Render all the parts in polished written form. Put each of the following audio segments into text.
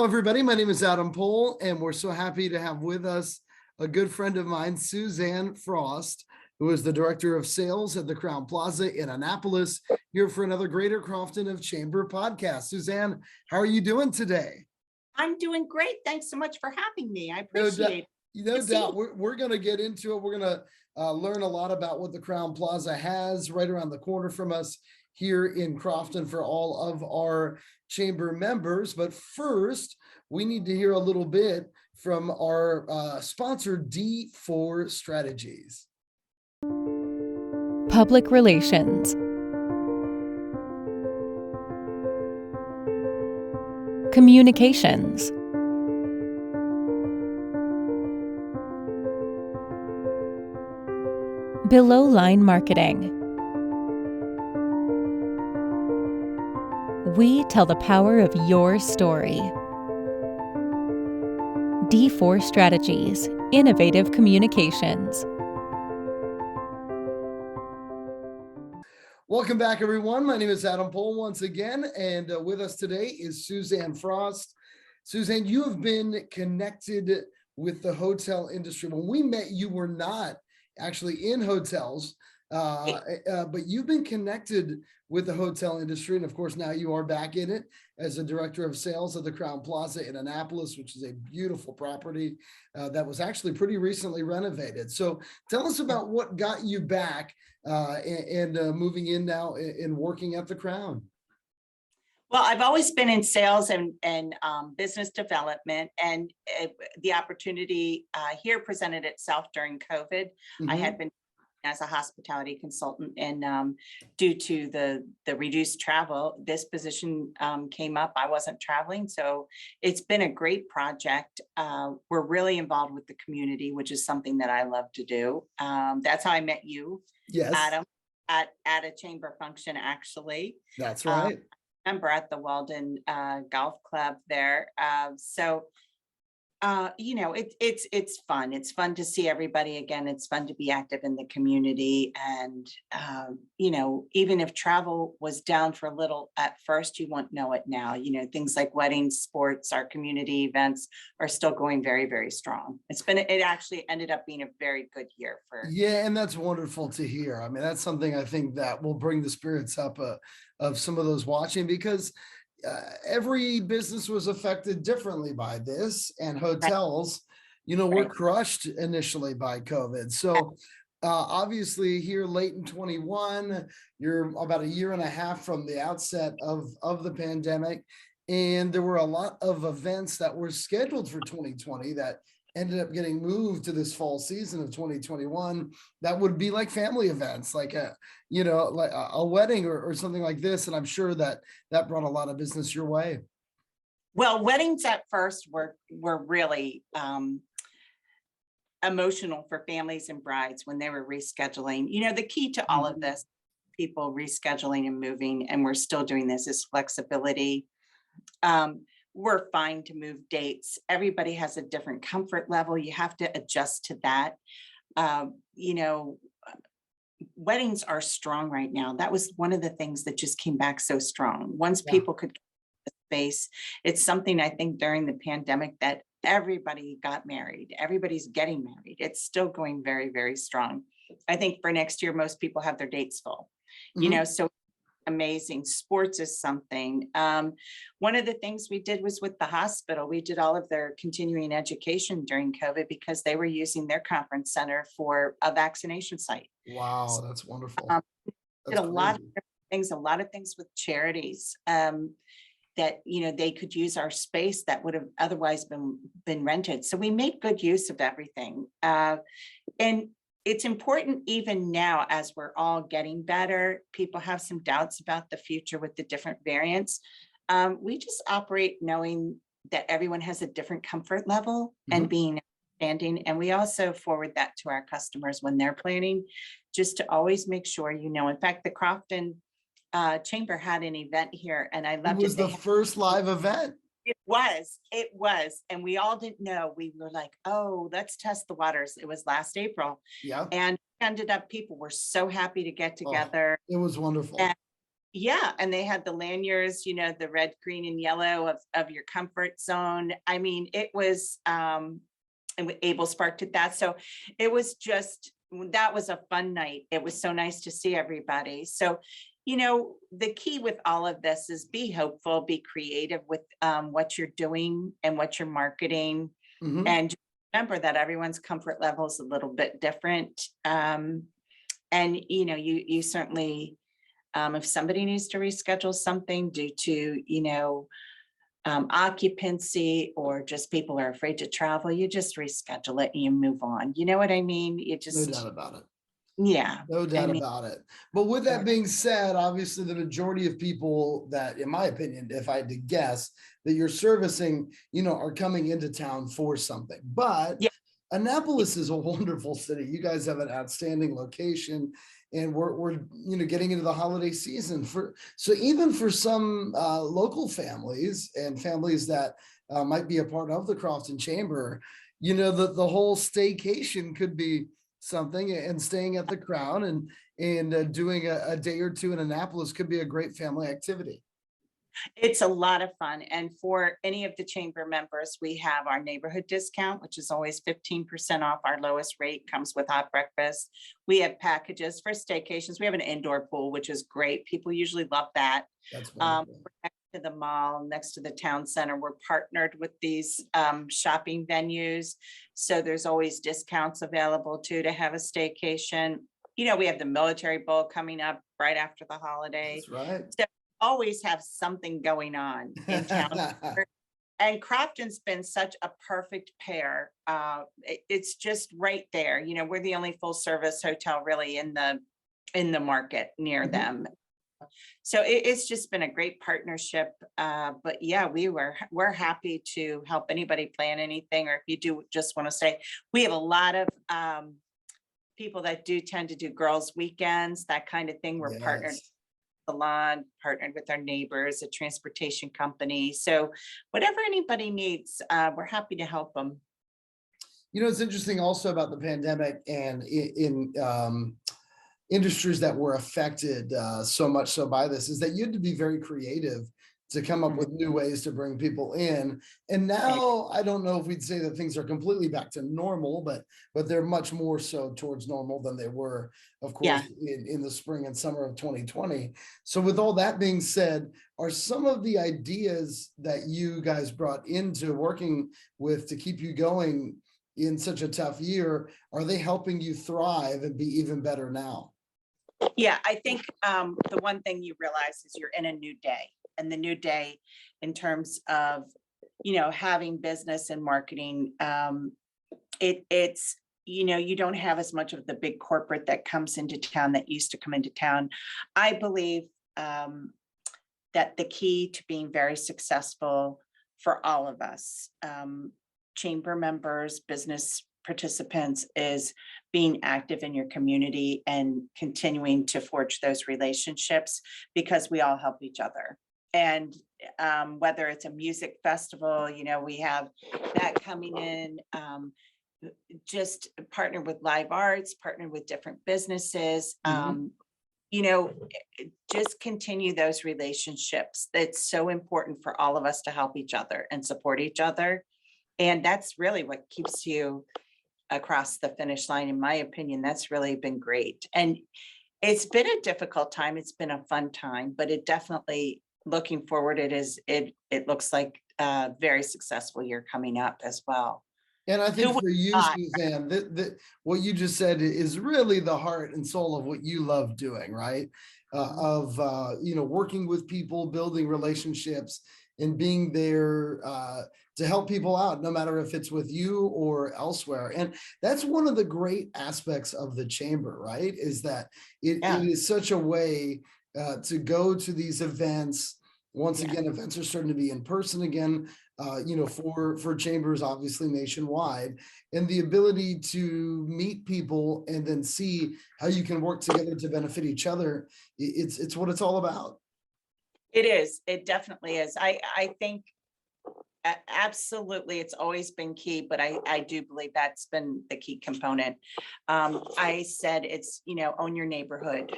everybody. My name is Adam Pohl, and we're so happy to have with us a good friend of mine, Suzanne Frost, who is the Director of Sales at the Crowne Plaza in Annapolis, here for another Greater Crofton of Chamber podcast. Suzanne, how are you doing today? I'm doing great. Thanks so much for having me. I No appreciate it. No doubt. We're going to get into it. We're going to learn a lot about what the Crowne Plaza has right around the corner from us here in Crofton for all of our chamber members. But first, we need to hear a little bit from our sponsor, D4 Strategies. Public Relations. Communications. Below line marketing. We tell the power of your story. D4 Strategies, Innovative Communications. Welcome back, everyone. My name is Adam Pohl once again, and with us today is Suzanne Frost. Suzanne, you have been connected with the hotel industry. When we met, you were not actually in hotels, but you've been connected with the hotel industry. And of course, now you are back in it as a director of sales at the Crowne Plaza in Annapolis, which is a beautiful property that was actually pretty recently renovated. So tell us about what got you back and moving in now and working at the Crowne. Well, I've always been in sales and business development, and the opportunity here presented itself during COVID. Mm-hmm. I had been as a hospitality consultant, and due to the reduced travel, this position came up. I wasn't traveling, so it's been a great project. We're really involved with the community, which is something that I love to do. That's how I met you, yes, Adam, at a chamber function, actually. That's right. Member at the Walden Golf Club there. It's fun. It's fun to see everybody again. It's fun to be active in the community. And, even if travel was down for a little at first, you won't know it now. Things like weddings, sports, our community events are still going very, very strong. It actually ended up being a very good year for. Yeah, and that's wonderful to hear. I mean, that's something I think that will bring the spirits up of some of those watching, because every business was affected differently by this, and hotels, were crushed initially by COVID. So obviously here late in 21, you're about a year and a half from the outset of the pandemic. And there were a lot of events that were scheduled for 2020 that ended up getting moved to this fall season of 2021. That would be like family events, like a wedding or something like this. And I'm sure that brought a lot of business your way. Well, weddings at first were really emotional for families and brides when they were rescheduling. The key to all of this, people rescheduling and moving, and we're still doing this, is flexibility. We're fine to move dates. Everybody has a different comfort level. You have to adjust to that. Weddings are strong right now. That was one of the things that just came back so strong. Once people could get the space, it's something I think during the pandemic that everybody got married. Everybody's getting married. It's still going very, very strong. I think for next year, most people have their dates full, so amazing. Sports is something. One of the things we did was with the hospital, we did all of their continuing education during COVID because they were using their conference center for a vaccination site. Wow, that's wonderful. Did a lot of things with charities that they could use our space that would have otherwise been rented. So we made good use of everything. And it's important even now, as we're all getting better, people have some doubts about the future with the different variants. We just operate knowing that everyone has a different comfort level and being understanding. And we also forward that to our customers when they're planning, just to always make sure, in fact, the Crofton Chamber had an event here, and I loved it. It was the first live event. It was. And we all didn't know. We were like, oh, let's test the waters. It was last April. Yeah. And ended up, people were so happy to get together. It was wonderful. And, Yeah, and they had the lanyards, the red, green, and yellow of your comfort zone. I mean, it was, and Abel sparked at that. So it was just, that was a fun night. It was so nice to see everybody. So, the key with all of this is be hopeful, be creative with what you're doing and what you're marketing. Mhm. And just remember that everyone's comfort level is a little bit different. And, you certainly, if somebody needs to reschedule something due to, occupancy, or just people are afraid to travel, you just reschedule it and you move on. You know what I mean? You No just, doubt about it. yeah, No I doubt mean, about it. But with that being said, obviously the majority of people that, in my opinion, if I had to guess, that you're servicing, are coming into town for something. But yeah, Annapolis is a wonderful city. You guys have an outstanding location, and we're getting into the holiday season so even for some local families and families that might be a part of the Crofton Chamber, the whole staycation could be something, and staying at the Crown and doing a day or two in Annapolis could be a great family activity. it's a lot of fun. And for any of the chamber members, we have our neighborhood discount, which is always 15% off. Our lowest rate comes with hot breakfast. We have packages for staycations. We have an indoor pool, which is great. People usually love that. That's wonderful. We're next to the mall, next to the town center. We're partnered with these shopping venues. So there's always discounts available too to have a staycation. We have the Military Bowl coming up right after the holiday. That's right. So always have something going on in town. And Crofton's been such a perfect pair. It's just right there. We're the only full service hotel really in the market near Mhm. them. So it's just been a great partnership. But yeah, we're happy to help anybody plan anything, or if you do just want to say, we have a lot of people that do tend to do girls' weekends, that kind of thing. We're partnered Yes. salon, partnered with our neighbors, a transportation company. So whatever anybody needs, we're happy to help them. It's interesting also about the pandemic and in industries that were affected so much so by this, is that you had to be very creative to come up with new ways to bring people in. And now I don't know if we'd say that things are completely back to normal, but they're much more so towards normal than they were, of course, Yeah. in the spring and summer of 2020. So with all that being said, are some of the ideas that you guys brought into working with to keep you going in such a tough year, are they helping you thrive and be even better now? Yeah, I think the one thing you realize is you're in a new day, and the new day in terms of, having business and marketing, it's, you don't have as much of the big corporate that comes into town that used to come into town. I believe that the key to being very successful for all of us, chamber members, business participants, is being active in your community and continuing to forge those relationships, because we all help each other. And whether it's a music festival, we have that coming in, just partner with live arts, partner with different businesses, Mhm. just continue those relationships. That's so important for all of us to help each other and support each other. And that's really what keeps you across the finish line, in my opinion. That's really been great. And it's been a difficult time. It's been a fun time, but it definitely, looking forward, it looks like a very successful year coming up as well. And I Who think would for you, thought? Suzanne, that what you just said is really the heart and soul of what you love doing, right? Of working with people, building relationships, and being there to help people out, no matter if it's with you or elsewhere. And that's one of the great aspects of the chamber, right? Is that it Yeah, is such a way to go to these events. Once yeah. again, events are starting to be in person again, for chambers, obviously nationwide, and the ability to meet people and then see how you can work together to benefit each other. It's what it's all about. It is. It definitely is. I think absolutely, it's always been key, but I do believe that's been the key component. I said it's, own your neighborhood,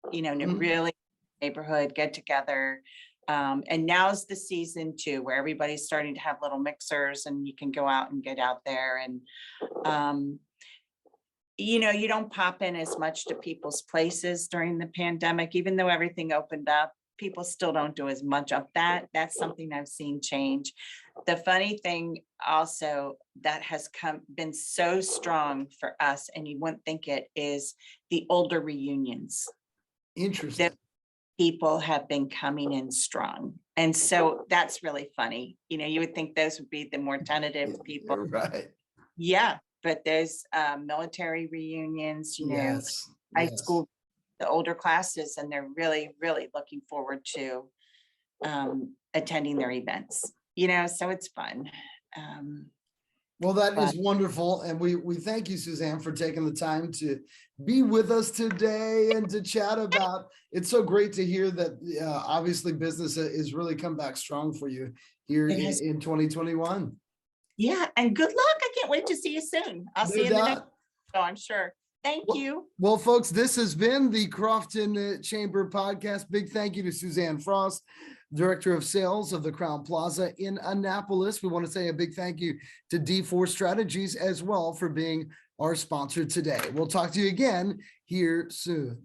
Mhm. really neighborhood, get together. And now's the season too, where everybody's starting to have little mixers and you can go out and get out there. And, you know, you don't pop in as much to people's places during the pandemic, even though everything opened up. People still don't do as much of that. That's something I've seen change. The funny thing also that has been so strong for us, and you wouldn't think it, is the older reunions. Interesting. People have been coming in strong. And so that's really funny. You know, you would think those would be the more tentative people. Right. Yeah, but there's military reunions, you know, Yes. high Yes. school, the older classes, and they're really, really looking forward to attending their events, you know, so it's fun. Well, that is But- wonderful. And we thank you, Suzanne, for taking the time to be with us today and to chat about, it's so great to hear that obviously business is really come back strong for you here in 2021. Yeah, and good luck. I can't wait to see you soon. I'll see you in the next, oh, I'm sure. Thank you. Well, folks, this has been the Crofton Chamber Podcast. Big thank you to Suzanne Frost, Director of Sales of the Crowne Plaza in Annapolis. We want to say a big thank you to D4 Strategies as well for being our sponsor today. We'll talk to you again here soon.